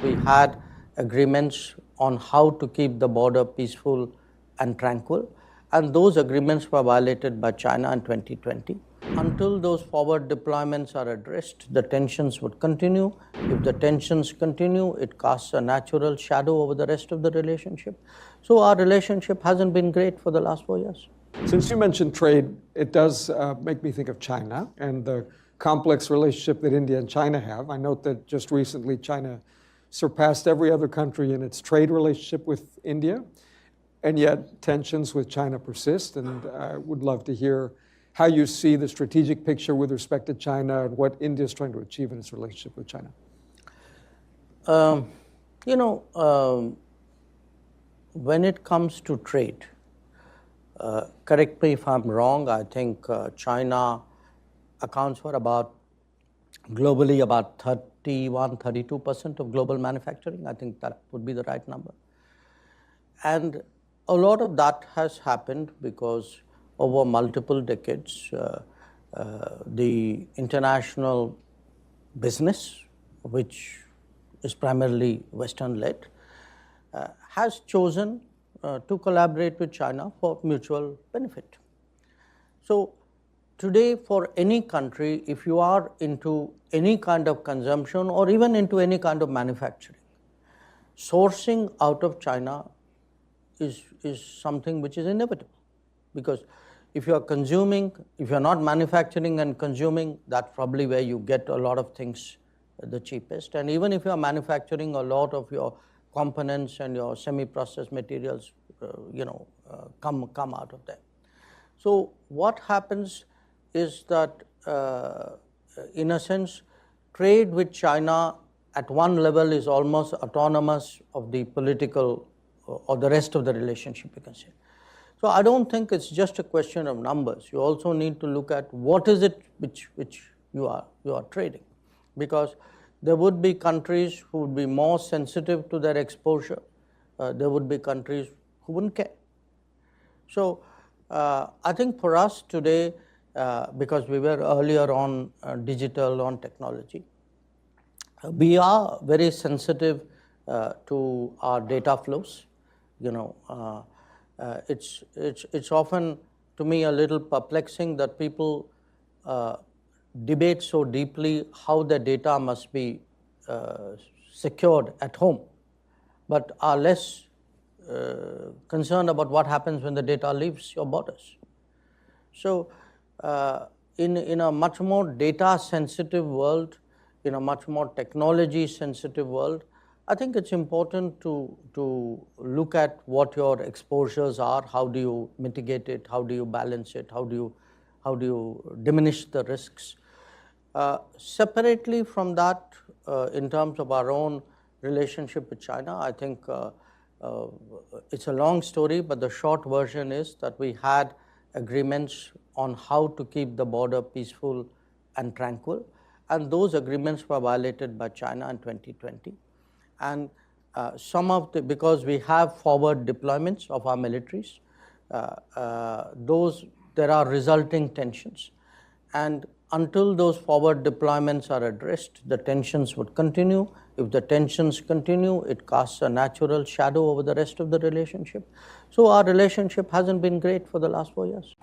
We had agreements on how to keep the border peaceful and tranquil, and those agreements were violated by China in 2020. Until those forward deployments are addressed, the tensions would continue. If the tensions continue, it casts a natural shadow over the rest of the relationship. So our relationship hasn't been great for the last 4 years. Since you mentioned trade, it does make me think of China and the complex relationship that India and China have. I note that just recently China surpassed every other country in its trade relationship with India, and yet tensions with China persist. And I would love to hear how you see the strategic picture with respect to China and what India is trying to achieve in its relationship with China. When it comes to trade, correct me if I'm wrong, I think China accounts for globally about 32% of global manufacturing. I think that would be the right number. And a lot of that has happened because over multiple decades, the international business, which is primarily Western-led, has chosen to collaborate with China for mutual benefit. So today, for any country, if you are into any kind of consumption or even into any kind of manufacturing, sourcing out of China is something which is inevitable. Because if you are not manufacturing and consuming, that's probably where you get a lot of things the cheapest. And even if you are manufacturing, a lot of your components and your semi-processed materials, come out of there. So what happens is that, in a sense, trade with China at one level is almost autonomous of the political or the rest of the relationship, you can say. So I don't think it's just a question of numbers. You also need to look at what is it which you are trading, because there would be countries who would be more sensitive to their exposure. There would be countries who wouldn't care. So I think for us today, because we were earlier on digital, on technology, we are very sensitive to our data flows. It's often, to me, a little perplexing that people debate so deeply how the data must be secured at home, but are less concerned about what happens when the data leaves your borders. So in a much more data-sensitive world, in a much more technology-sensitive world, I think it's important to look at what your exposures are, how do you mitigate it, how do you balance it, how do you diminish the risks. Separately from that, in terms of our own relationship with China, I think it's a long story, but the short version is that we had agreements on how to keep the border peaceful and tranquil, and those agreements were violated by China in 2020. And because we have forward deployments of our militaries, there are resulting tensions. And until those forward deployments are addressed, the tensions would continue. If the tensions continue, it casts a natural shadow over the rest of the relationship. So our relationship hasn't been great for the last 4 years.